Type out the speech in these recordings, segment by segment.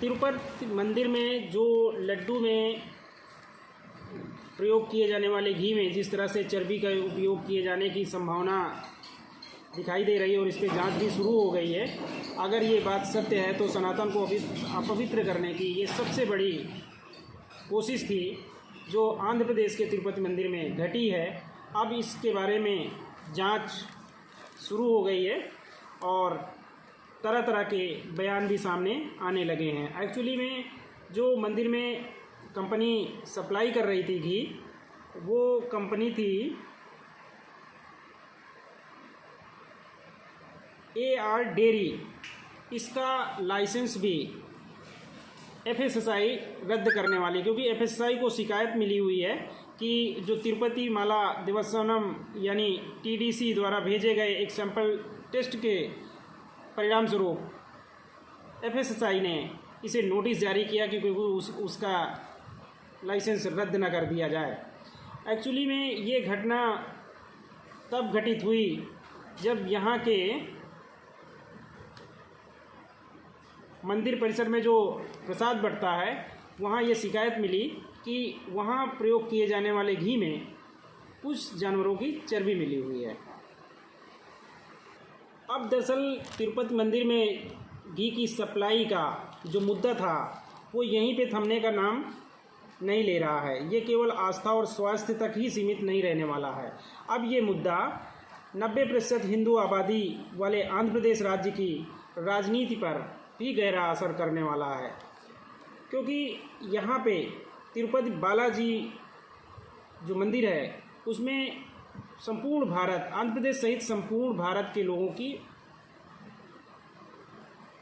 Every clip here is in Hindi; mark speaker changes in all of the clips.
Speaker 1: तिरुपति मंदिर में जो लड्डू में प्रयोग किए जाने वाले घी में जिस तरह से चर्बी का उपयोग किए जाने की संभावना दिखाई दे रही है और इस पर जांच भी शुरू हो गई है। अगर ये बात सत्य है तो सनातन को अपवित्र करने की ये सबसे बड़ी कोशिश थी जो आंध्र प्रदेश के तिरुपति मंदिर में घटी है। अब इसके बारे में जांच शुरू हो गई है और तरह तरह के बयान भी सामने आने लगे हैं। एक्चुअली में जो मंदिर में कंपनी सप्लाई कर रही थी घी, वो कंपनी थी AR डेयरी। इसका लाइसेंस भी FSSAI रद्द करने वाली, क्योंकि FSSAI को शिकायत मिली हुई है कि जो तिरुपति माला देवस्थानम यानी TDC द्वारा भेजे गए एक सैंपल टेस्ट के परिणाम स्वरूप FSSAI ने इसे नोटिस जारी किया कि उसका लाइसेंस रद्द न कर दिया जाए। एक्चुअली में ये घटना तब घटित हुई जब यहाँ के मंदिर परिसर में जो प्रसाद बंटता है वहाँ ये शिकायत मिली कि वहाँ प्रयोग किए जाने वाले घी में कुछ जानवरों की चर्बी मिली हुई है। अब दरअसल तिरुपति मंदिर में घी की सप्लाई का जो मुद्दा था वो यहीं पे थमने का नाम नहीं ले रहा है। ये केवल आस्था और स्वास्थ्य तक ही सीमित नहीं रहने वाला है। अब ये मुद्दा 90% हिंदू आबादी वाले आंध्र प्रदेश राज्य की राजनीति पर भी गहरा असर करने वाला है, क्योंकि यहाँ पे तिरुपति बालाजी जो मंदिर है उसमें संपूर्ण भारत, आंध्र प्रदेश सहित संपूर्ण भारत के लोगों की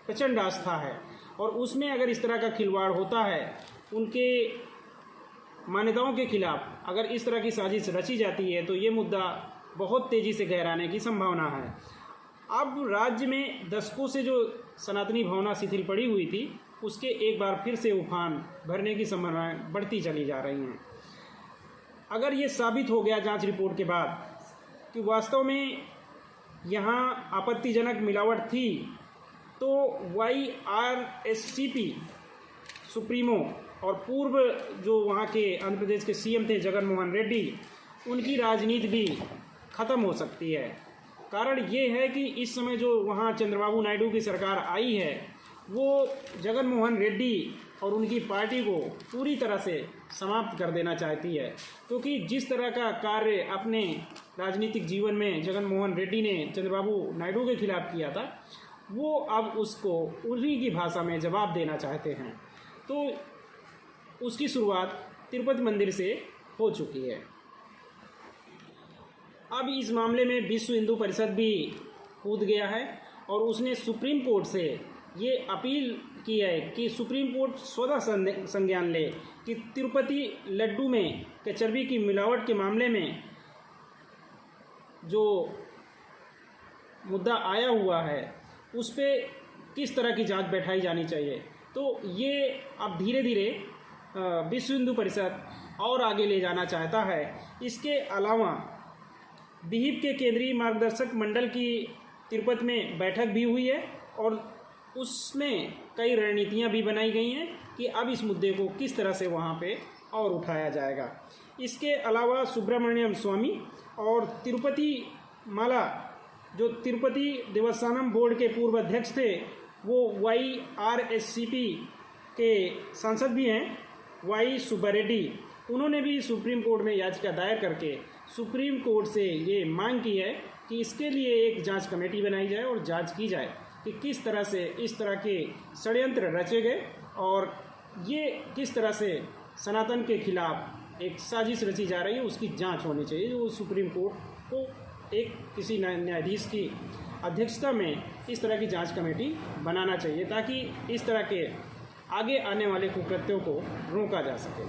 Speaker 1: प्रचंड आस्था है और उसमें अगर इस तरह का खिलवाड़ होता है, उनके मान्यताओं के खिलाफ अगर इस तरह की साजिश रची जाती है तो ये मुद्दा बहुत तेज़ी से गहराने की संभावना है। अब राज्य में दशकों से जो सनातनी भावना शिथिल पड़ी हुई थी उसके एक बार फिर से उफान भरने की संभावनाएं बढ़ती चली जा रही हैं। अगर ये साबित हो गया जांच रिपोर्ट के बाद कि वास्तव में यहाँ आपत्तिजनक मिलावट थी, तो YRSCP सुप्रीमो और पूर्व जो वहाँ के आंध्र प्रदेश के CM थे जगन मोहन रेड्डी, उनकी राजनीति भी ख़त्म हो सकती है। कारण ये है कि इस समय जो वहाँ चंद्रबाबू नायडू की सरकार आई है वो जगन मोहन रेड्डी और उनकी पार्टी को पूरी तरह से समाप्त कर देना चाहती है, क्योंकि जिस तरह का कार्य अपने राजनीतिक जीवन में जगन मोहन रेड्डी ने चंद्रबाबू नायडू के खिलाफ किया था वो अब उसको उन्हीं की भाषा में जवाब देना चाहते हैं। तो उसकी शुरुआत तिरुपति मंदिर से हो चुकी है। अब इस मामले में विश्व हिंदू परिषद भी कूद गया है और उसने सुप्रीम कोर्ट से ये अपील की है कि सुप्रीम कोर्ट स्वतः संज्ञान ले कि तिरुपति लड्डू में चर्बी की मिलावट के मामले में जो मुद्दा आया हुआ है उस पर किस तरह की जांच बैठाई जानी चाहिए। तो ये अब धीरे धीरे विश्व हिंदू परिषद और आगे ले जाना चाहता है। इसके अलावा विहिप के केंद्रीय मार्गदर्शक मंडल की तिरुपति में बैठक भी हुई है और उसमें कई रणनीतियां भी बनाई गई हैं कि अब इस मुद्दे को किस तरह से वहां पे और उठाया जाएगा। इसके अलावा सुब्रमण्यम स्वामी और तिरुपति माला जो तिरुपति देवस्थानम बोर्ड के पूर्व अध्यक्ष थे वो YRSCP के सांसद भी हैं, Y सुब्बा रेड्डी, उन्होंने भी सुप्रीम कोर्ट में याचिका दायर करके सुप्रीम कोर्ट से ये मांग की है कि इसके लिए एक जांच कमेटी बनाई जाए और जांच की जाए कि किस तरह से इस तरह के षड्यंत्र रचे गए और ये किस तरह से सनातन के खिलाफ एक साजिश रची जा रही है, उसकी जांच होनी चाहिए। जो सुप्रीम कोर्ट को एक किसी न्यायाधीश की अध्यक्षता में इस तरह की जांच कमेटी बनाना चाहिए ताकि इस तरह के आगे आने वाले कुकृत्यों को रोका जा सके।